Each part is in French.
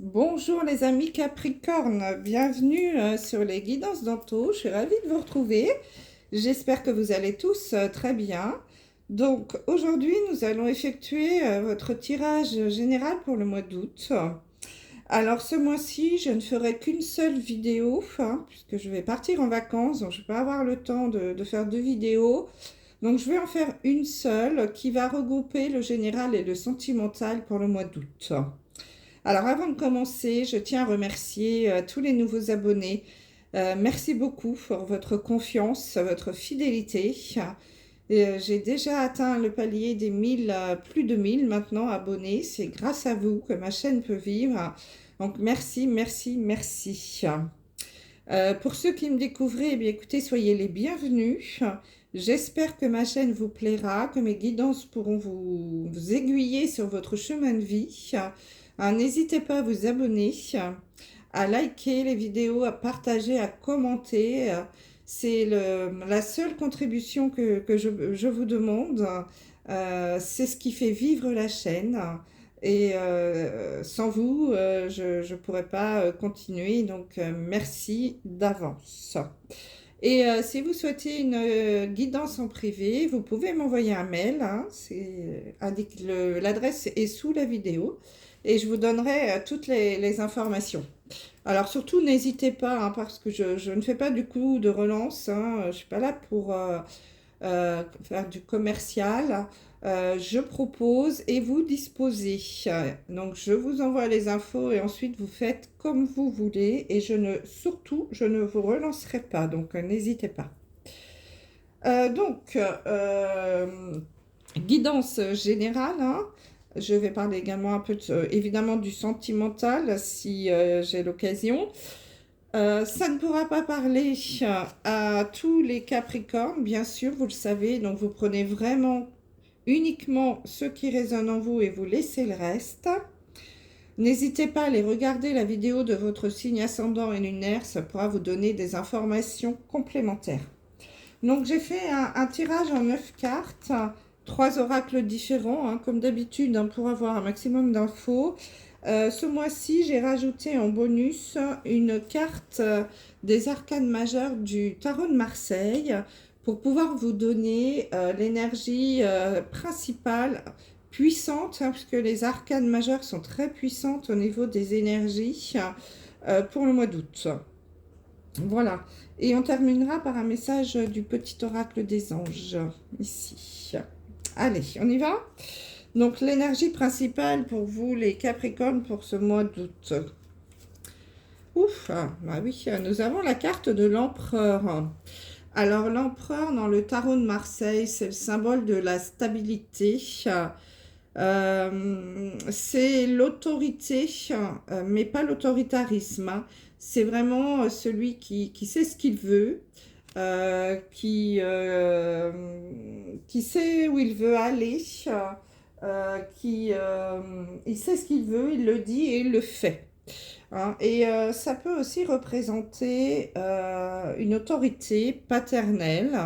Bonjour les amis Capricorne, bienvenue sur les guidances d'Anto. Je suis ravie de vous retrouver. J'espère que vous allez tous très bien. Donc aujourd'hui, nous allons effectuer votre tirage général pour le mois d'août. Alors ce mois-ci, je ne ferai qu'une seule vidéo, puisque je vais partir en vacances, donc je ne vais pas avoir le temps de faire deux vidéos. Donc je vais en faire une seule qui va regrouper le général et le sentimental pour le mois d'août. Alors avant de commencer, je tiens à remercier tous les nouveaux abonnés. Merci beaucoup pour votre confiance, votre fidélité. J'ai déjà atteint le palier des 1000, plus de 1000 maintenant abonnés. C'est grâce à vous que ma chaîne peut vivre. Donc merci, merci, merci. Pour ceux qui me découvrent, eh bien, écoutez, soyez les bienvenus. J'espère que ma chaîne vous plaira, que mes guidances pourront vous aiguiller sur votre chemin de vie. N'hésitez pas à vous abonner, à liker les vidéos, à partager, à commenter. C'est la seule contribution que je vous demande. C'est ce qui fait vivre la chaîne. Et sans vous, je ne pourrais pas continuer. Donc, merci d'avance. Et si vous souhaitez une guidance en privé, vous pouvez m'envoyer un mail. L'adresse est sous la vidéo et je vous donnerai toutes les informations. Alors surtout, n'hésitez pas, parce que je ne fais pas du coup de relance. Je ne suis pas là pour faire du commercial. Je propose et vous disposez. Donc je vous envoie les infos et ensuite vous faites comme vous voulez. Et surtout, je ne vous relancerai pas. Donc n'hésitez pas. Donc, guidance générale. Je vais parler également un peu, évidemment, du sentimental si j'ai l'occasion. Ça ne pourra pas parler à tous les Capricornes, bien sûr, vous le savez. Donc, vous prenez vraiment uniquement ce qui résonne en vous et vous laissez le reste. N'hésitez pas à aller regarder la vidéo de votre signe ascendant et lunaire. Ça pourra vous donner des informations complémentaires. Donc, j'ai fait un tirage en 9 cartes. 3 oracles différents, comme d'habitude, pour avoir un maximum d'infos. Ce mois-ci, j'ai rajouté en bonus une carte des arcanes majeures du tarot de Marseille pour pouvoir vous donner l'énergie principale, puissante, puisque les arcanes majeures sont très puissantes au niveau des énergies pour le mois d'août. Voilà. Et on terminera par un message du petit oracle des anges, ici. Allez, on y va? Donc, l'énergie principale pour vous, les Capricornes, pour ce mois d'août. Ouf, bah oui, nous avons la carte de l'empereur. Alors, l'empereur, dans le tarot de Marseille, c'est le symbole de la stabilité. C'est l'autorité, mais pas l'autoritarisme. C'est vraiment celui qui sait ce qu'il veut. Qui sait où il veut aller, il sait ce qu'il veut, il le dit et il le fait. Et ça peut aussi représenter une autorité paternelle.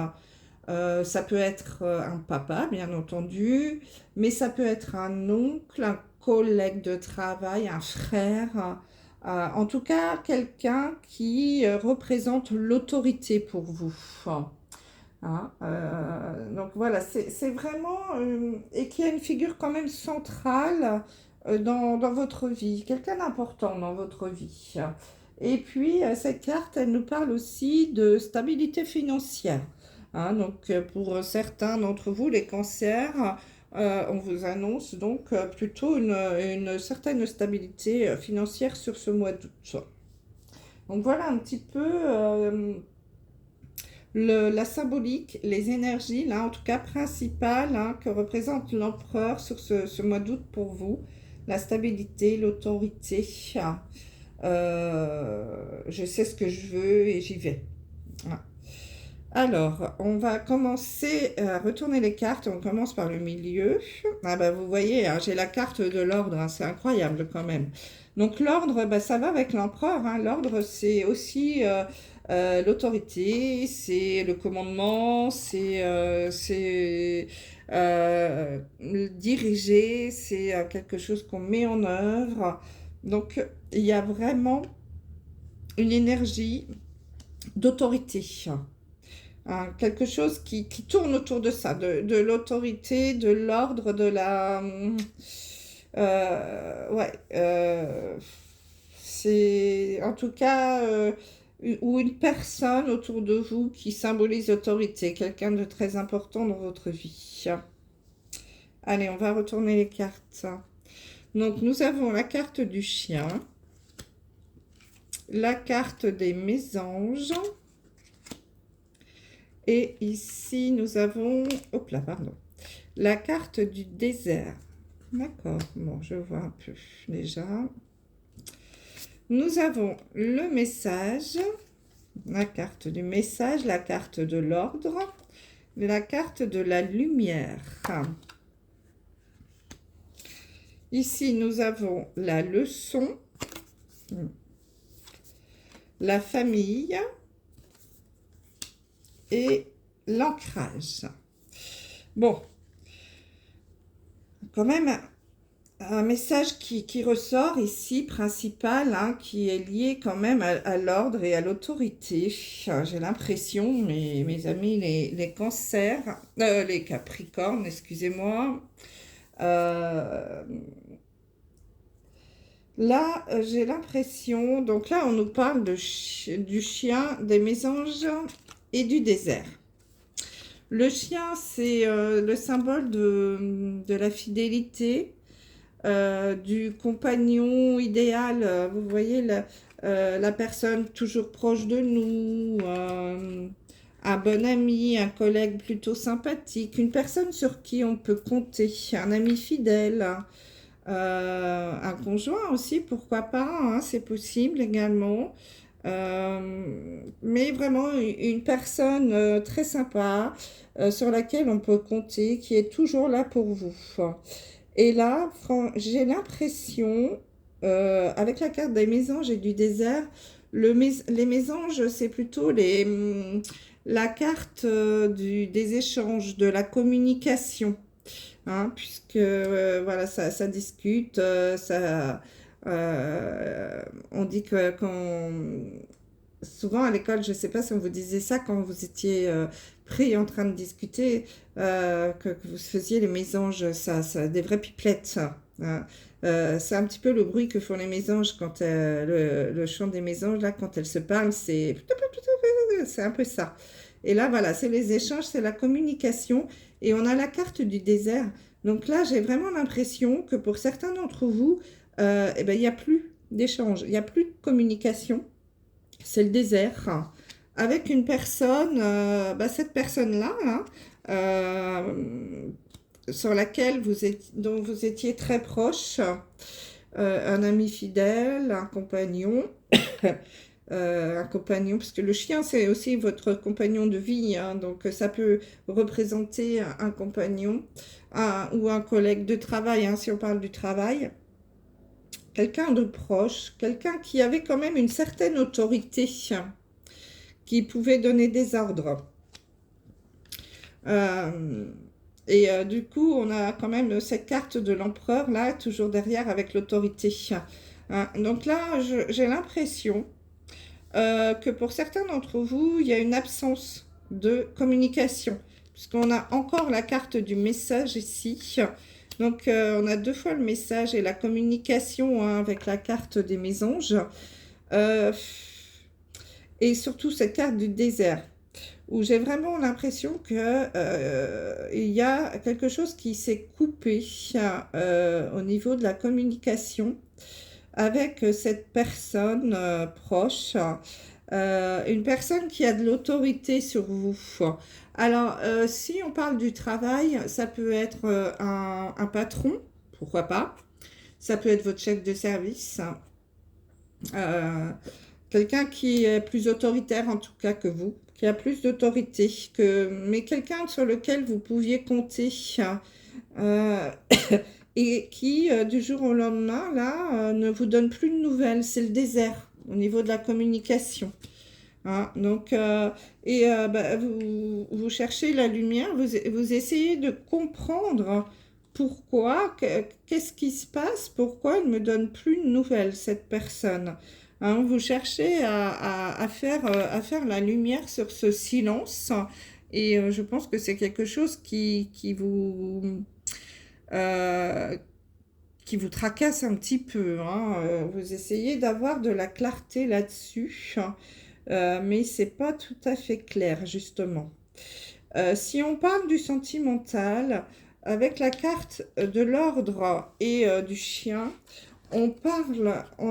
Ça peut être un papa, bien entendu, mais ça peut être un oncle, un collègue de travail, un frère. En tout cas, quelqu'un qui représente l'autorité pour vous. Donc voilà, c'est vraiment... et qui a une figure quand même centrale dans votre vie, quelqu'un d'important dans votre vie. Et puis, cette carte, elle nous parle aussi de stabilité financière. Donc, pour certains d'entre vous, les cancers, on vous annonce donc plutôt une certaine stabilité financière sur ce mois d'août. Donc, voilà un petit peu la symbolique, les énergies, là en tout cas principales, que représente l'empereur sur ce mois d'août pour vous. La stabilité, l'autorité. Je sais ce que je veux et j'y vais. Voilà. Alors, on va commencer à retourner les cartes. On commence par le milieu. Vous voyez, j'ai la carte de l'ordre. C'est incroyable quand même. Donc, l'ordre, ça va avec l'empereur. L'ordre, c'est aussi l'autorité, c'est le commandement, c'est diriger, c'est quelque chose qu'on met en œuvre. Donc, il y a vraiment une énergie d'autorité. Hein, quelque chose qui tourne autour de ça, de l'autorité, de l'ordre, de la... ouais, c'est en tout cas ou une personne autour de vous qui symbolise l'autorité, quelqu'un de très important dans votre vie. Allez, on va retourner les cartes. Donc, nous avons la carte du chien, la carte des mésanges, et ici, nous avons, hop là, pardon, la carte du désert. D'accord, bon, je vois un peu déjà. Nous avons le message, la carte du message, la carte de l'ordre, la carte de la lumière. Ici, nous avons la leçon, la famille et l'ancrage. Bon, quand même, un message qui ressort ici, principal, hein, qui est lié quand même à l'ordre et à l'autorité. J'ai l'impression, mes amis, les cancers, les capricornes, excusez-moi. Là, j'ai l'impression, donc là, on nous parle du chien, des mésanges et du désert. Le chien, c'est le symbole de la fidélité, du compagnon idéal. Vous voyez, la personne toujours proche de nous, un bon ami, un collègue plutôt sympathique, une personne sur qui on peut compter, un ami fidèle. Un conjoint aussi, pourquoi pas, hein, c'est possible également. Mais vraiment une personne très sympa sur laquelle on peut compter, qui est toujours là pour vous. Et là, j'ai l'impression, avec la carte des mésanges et du désert, les mésanges, c'est plutôt la carte des échanges, de la communication. Hein, puisque voilà, ça discute, on dit que souvent à l'école, je ne sais pas si on vous disait ça quand vous étiez pris en train de discuter, que vous faisiez les mésanges, ça, des vraies pipelettes, ça. Hein. C'est un petit peu le bruit que font les mésanges quand le chant des mésanges, là, quand elles se parlent, c'est un peu ça. Et là, voilà, c'est les échanges, c'est la communication. Et on a la carte du désert. Donc là, j'ai vraiment l'impression que pour certains d'entre vous, eh ben, il n'y a plus d'échange, il n'y a plus de communication. C'est le désert. Avec une personne, cette personne-là, hein, sur laquelle dont vous étiez très proche, un ami fidèle, un compagnon. Un compagnon, parce que le chien, c'est aussi votre compagnon de vie, hein, donc ça peut représenter un compagnon ou un collègue de travail, hein, si on parle du travail. Quelqu'un de proche, quelqu'un qui avait quand même une certaine autorité, qui pouvait donner des ordres. Du coup, on a quand même cette carte de l'empereur, là, toujours derrière avec l'autorité. Hein. Donc là, j'ai l'impression que pour certains d'entre vous, il y a une absence de communication, puisqu'on a encore la carte du message ici. Donc, on a deux fois le message et la communication, hein, avec la carte des mésanges. Et surtout cette carte du désert, où j'ai vraiment l'impression que il y a quelque chose qui s'est coupé au niveau de la communication avec cette personne proche, une personne qui a de l'autorité sur vous. Alors, si on parle du travail, ça peut être un patron, pourquoi pas. Ça peut être votre chef de service. Quelqu'un qui est plus autoritaire en tout cas que vous, qui a plus d'autorité, mais quelqu'un sur lequel vous pouviez compter. Et qui, du jour au lendemain, là, ne vous donne plus de nouvelles. C'est le désert au niveau de la communication. Hein, donc, vous cherchez la lumière, vous essayez de comprendre pourquoi, qu'est-ce qui se passe, pourquoi elle ne me donne plus de nouvelles, cette personne. Hein, vous cherchez à faire la lumière sur ce silence et je pense que c'est quelque chose euh, qui vous tracasse un petit peu. Hein. Vous essayez d'avoir de la clarté là-dessus, mais c'est pas tout à fait clair, justement. Si on parle du sentimental, avec la carte de l'ordre et du chien, on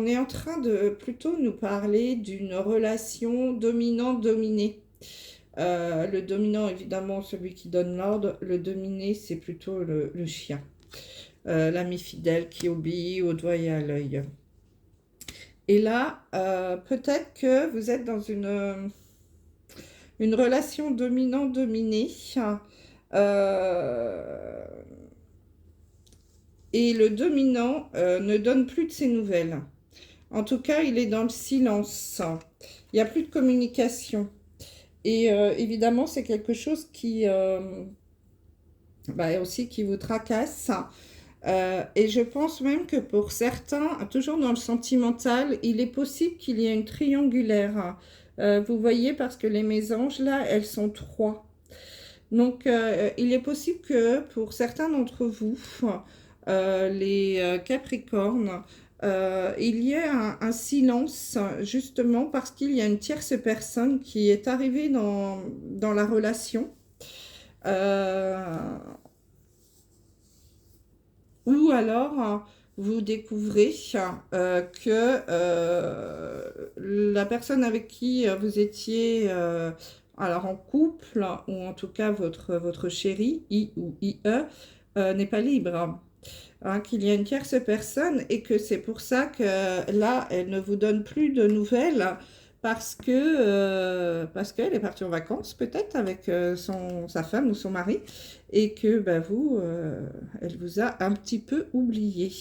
est en train de plutôt nous parler d'une relation dominant-dominé. Le dominant, évidemment, celui qui donne l'ordre. Le dominé, c'est plutôt le chien. L'ami fidèle qui obéit au doigt et à l'œil. Et là, peut-être que vous êtes dans une relation dominant-dominé. Et le dominant ne donne plus de ses nouvelles. En tout cas, il est dans le silence. Il n'y a plus de communication. Et évidemment, c'est quelque chose qui aussi qui vous tracasse. Et je pense même que pour certains, toujours dans le sentimental, il est possible qu'il y ait une triangulaire. Vous voyez, parce que les mésanges, là, elles sont 3. Donc, il est possible que pour certains d'entre vous, les Capricornes, il y ait un silence, justement parce qu'il y a une tierce personne qui est arrivée dans la relation. Ou alors, vous découvrez que la personne avec qui vous étiez alors en couple, ou en tout cas votre chéri, I ou IE, n'est pas libre. Hein, qu'il y a une tierce personne et que c'est pour ça que là, elle ne vous donne plus de nouvelles parce qu'elle est partie en vacances peut-être avec sa femme ou son mari et que vous, elle vous a un petit peu oublié.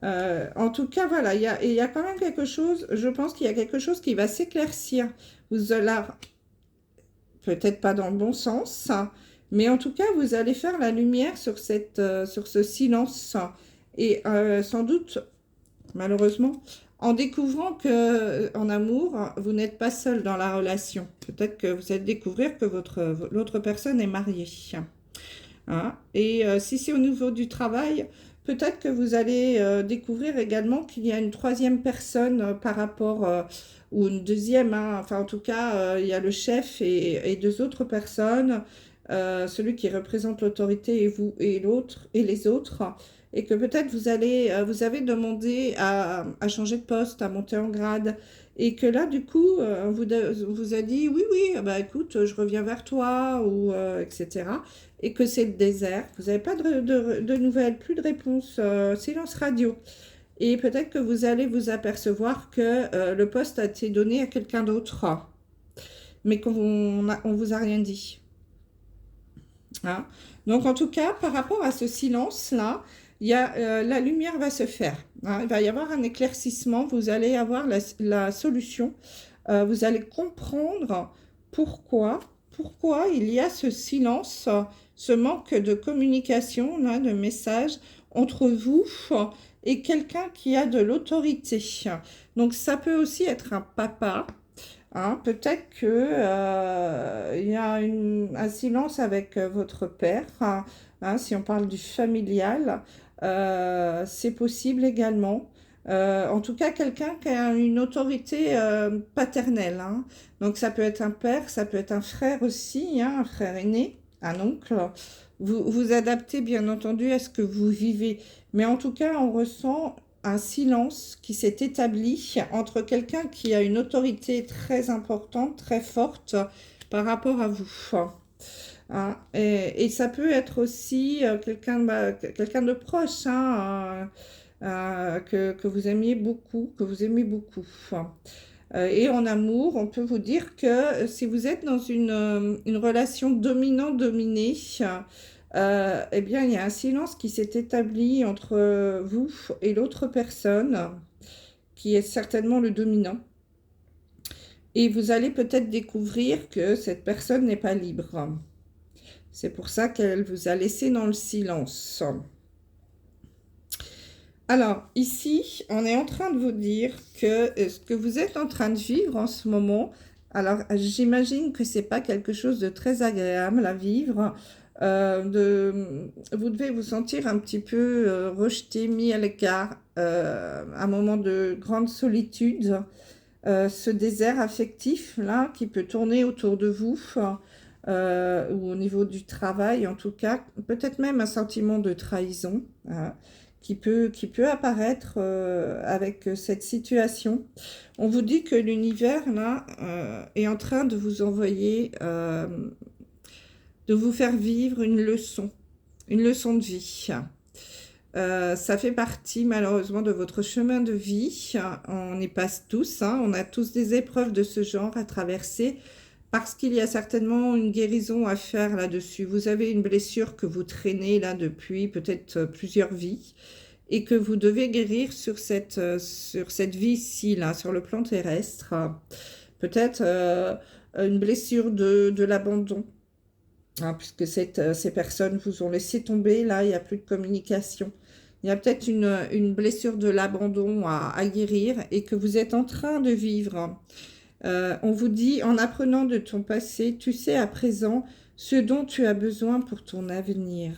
En tout cas, voilà, il y a quand même quelque chose, je pense qu'il y a quelque chose qui va s'éclaircir. Vous allez, peut-être pas dans le bon sens, mais en tout cas, vous allez faire la lumière sur ce silence. Et sans doute, malheureusement, en découvrant que en amour, vous n'êtes pas seul dans la relation. Peut-être que vous allez découvrir que l'autre personne est mariée. Hein. Et si c'est au niveau du travail, peut-être que vous allez découvrir également qu'il y a une troisième personne par rapport, ou une deuxième, hein. Enfin en tout cas, il y a le chef et deux autres personnes, celui qui représente l'autorité et vous et l'autre et les autres, et que peut-être vous avez demandé à changer de poste, à monter en grade, et que là du coup, on vous a dit oui, oui, bah écoute, je reviens vers toi, ou etc. Et que c'est le désert, vous n'avez pas de nouvelles, plus de réponses, silence radio. Et peut-être que vous allez vous apercevoir que le poste a été donné à quelqu'un d'autre, mais on vous a rien dit. Hein. Donc en tout cas, par rapport à ce silence-là, la lumière va se faire. Hein. Il va y avoir un éclaircissement, vous allez avoir la solution, vous allez comprendre pourquoi il y a ce silence, ce manque de communication, là, de message entre vous et quelqu'un qui a de l'autorité. Donc ça peut aussi être un papa. Hein, peut-être que il y a un silence avec votre père, hein, si on parle du familial, c'est possible également. En tout cas, quelqu'un qui a une autorité paternelle. Hein. Donc ça peut être un père, ça peut être un frère aussi, hein, un frère aîné, un oncle. Vous adaptez bien entendu à ce que vous vivez. Mais en tout cas, on ressent un silence qui s'est établi entre quelqu'un qui a une autorité très importante, très forte par rapport à vous. Hein. Et ça peut être aussi quelqu'un de proche, hein, que vous aimiez beaucoup, et en amour, on peut vous dire que si vous êtes dans une relation dominant-dominée, eh bien, il y a un silence qui s'est établi entre vous et l'autre personne, qui est certainement le dominant. Et vous allez peut-être découvrir que cette personne n'est pas libre. C'est pour ça qu'elle vous a laissé dans le silence. Alors, ici, on est en train de vous dire que ce que vous êtes en train de vivre en ce moment, alors j'imagine que c'est pas quelque chose de très agréable à vivre. Vous devez vous sentir un petit peu rejeté, mis à l'écart, un moment de grande solitude, ce désert affectif là qui peut tourner autour de vous, ou au niveau du travail en tout cas, peut-être même un sentiment de trahison. Qui peut apparaître avec cette situation. On vous dit que l'univers, là, est en train de vous envoyer, de vous faire vivre une leçon de vie. Ça fait partie, malheureusement, de votre chemin de vie. On y passe tous, hein, on a tous des épreuves de ce genre à traverser, parce qu'il y a certainement une guérison à faire là-dessus. Vous avez une blessure que vous traînez là depuis peut-être plusieurs vies et que vous devez guérir sur cette vie-ci, là, sur le plan terrestre. Peut-être une blessure de l'abandon, hein, puisque ces personnes vous ont laissé tomber, là, il n'y a plus de communication. Il y a peut-être une blessure de l'abandon à guérir et que vous êtes en train de vivre. On vous dit, en apprenant de ton passé, tu sais à présent ce dont tu as besoin pour ton avenir.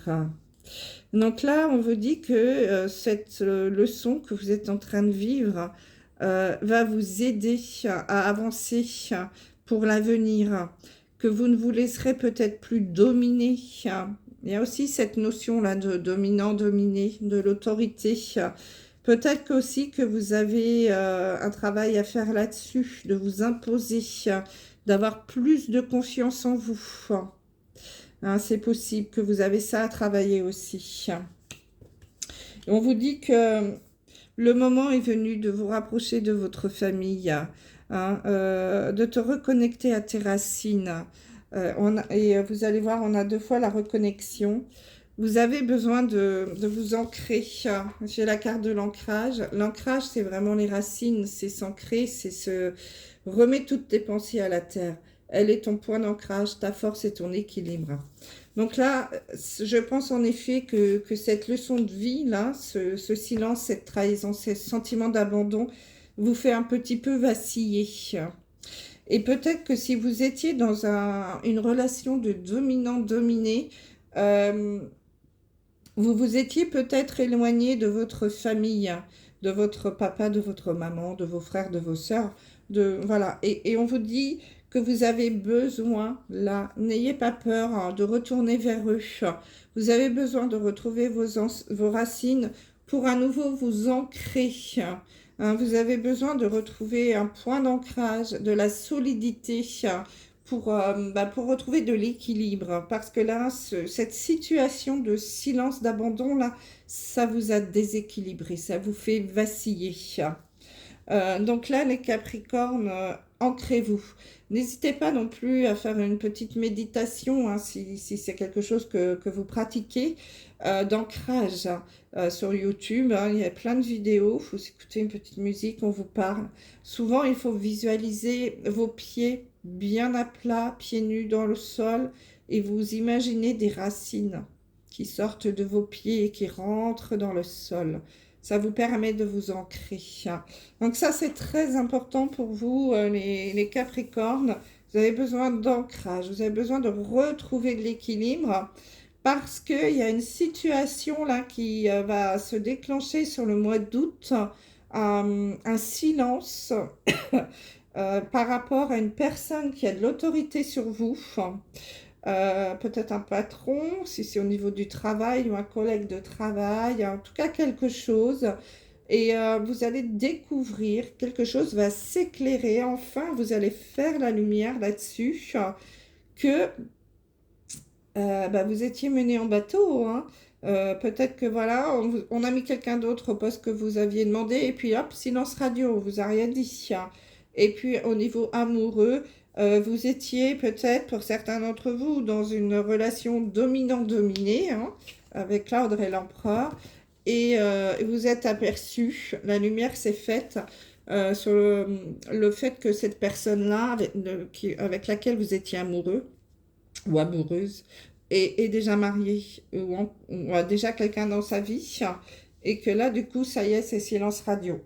Donc là, on vous dit que cette leçon que vous êtes en train de vivre va vous aider à avancer pour l'avenir, que vous ne vous laisserez peut-être plus dominer. Il y a aussi cette notion-là de dominant-dominé, de l'autorité. Peut-être aussi que vous avez un travail à faire là-dessus, de vous imposer, d'avoir plus de confiance en vous. Hein, c'est possible que vous avez ça à travailler aussi. Et on vous dit que le moment est venu de vous rapprocher de votre famille, hein, de te reconnecter à tes racines. Et vous allez voir, on a 2 fois la reconnexion. Vous avez besoin de vous ancrer. J'ai la carte de l'ancrage. L'ancrage, c'est vraiment les racines, c'est s'ancrer, c'est se remettre toutes tes pensées à la terre. Elle est ton point d'ancrage, ta force et ton équilibre. Donc là, je pense en effet que cette leçon de vie, là, ce silence, cette trahison, ce sentiment d'abandon, vous fait un petit peu vaciller. Et peut-être que si vous étiez dans une relation de dominant-dominé, vous vous étiez peut-être éloigné de votre famille, de votre papa, de votre maman, de vos frères, de vos sœurs, voilà. Et on vous dit que vous avez besoin, là, n'ayez pas peur hein, de retourner vers eux. Vous avez besoin de retrouver vos racines pour à nouveau vous ancrer. Hein, vous avez besoin de retrouver un point d'ancrage, de la solidité pour retrouver de l'équilibre. Parce que là, cette situation de silence, d'abandon, là, ça vous a déséquilibré, ça vous fait vaciller. Donc là, les Capricornes, ancrez-vous. N'hésitez pas non plus à faire une petite méditation, hein, si c'est quelque chose que vous pratiquez, d'ancrage sur YouTube. Hein, il y a plein de vidéos, il faut écouter une petite musique, on vous parle. Souvent, il faut visualiser vos pieds bien à plat, pieds nus dans le sol, et vous imaginez des racines qui sortent de vos pieds et qui rentrent dans le sol. Ça vous permet de vous ancrer. Donc ça, c'est très important pour vous, les Capricornes. Vous avez besoin d'ancrage, vous avez besoin de retrouver de l'équilibre parce qu'il y a une situation là qui va se déclencher sur le mois d'août, un silence par rapport à une personne qui a de l'autorité sur vous. Peut-être un patron, si c'est au niveau du travail ou un collègue de travail, en tout cas quelque chose. Et vous allez découvrir, quelque chose va s'éclairer. Enfin, vous allez faire la lumière là-dessus, que vous étiez mené en bateau. Hein. Peut-être que voilà, on a mis quelqu'un d'autre au poste que vous aviez demandé. Et puis hop, silence radio, on vous a rien dit. Et puis au niveau amoureux, vous étiez peut-être, pour certains d'entre vous, dans une relation dominant-dominé, hein, avec l'ordre et l'empereur, et vous êtes aperçu, la lumière s'est faite sur le fait que cette personne-là, avec laquelle vous étiez amoureux ou amoureuse, est déjà marié ou a déjà quelqu'un dans sa vie et que là, du coup, ça y est, c'est silence radio.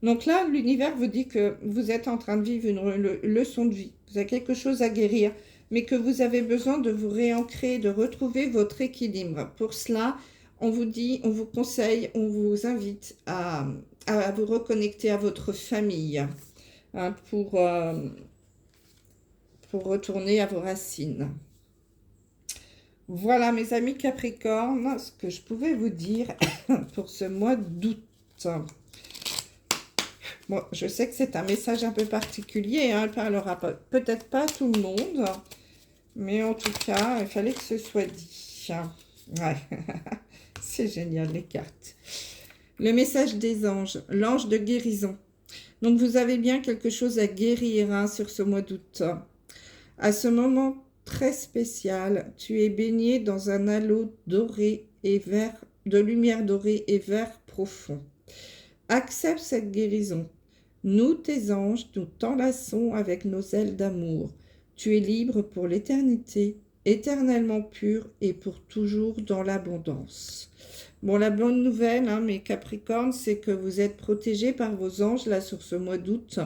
Donc là, l'univers vous dit que vous êtes en train de vivre une leçon de vie. Vous avez quelque chose à guérir, mais que vous avez besoin de vous réancrer, de retrouver votre équilibre. Pour cela, on vous dit, on vous conseille, on vous invite à vous reconnecter à votre famille hein, pour retourner à vos racines. Voilà mes amis Capricorne, ce que je pouvais vous dire pour ce mois d'août. Bon, je sais que c'est un message un peu particulier, hein, elle ne parlera peut-être pas à tout le monde, mais en tout cas, il fallait que ce soit dit. Ouais, c'est génial les cartes. Le message des anges, l'ange de guérison. Donc vous avez bien quelque chose à guérir hein, sur ce mois d'août. À ce moment très spécial, tu es baigné dans un halo doré et vert, de lumière dorée et vert profond. Accepte cette guérison. Nous, tes anges, nous t'enlaçons avec nos ailes d'amour. Tu es libre pour l'éternité, éternellement pur et pour toujours dans l'abondance. Bon, la bonne nouvelle, hein, mes Capricornes, c'est que vous êtes protégés par vos anges, là, sur ce mois d'août,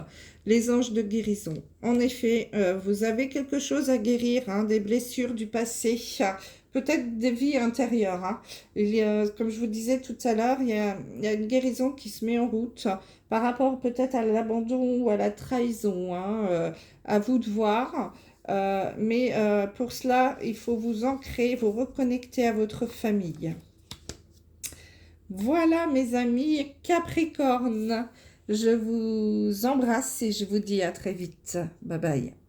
les anges de guérison. En effet, vous avez quelque chose à guérir, hein, des blessures du passé, peut-être des vies intérieures. Hein. Comme je vous disais tout à l'heure, il y a une guérison qui se met en route par rapport peut-être à l'abandon ou à la trahison. Hein, à vous de voir. Mais pour cela, il faut vous ancrer, vous reconnecter à votre famille. Voilà mes amis Capricorne, je vous embrasse et je vous dis à très vite. Bye bye.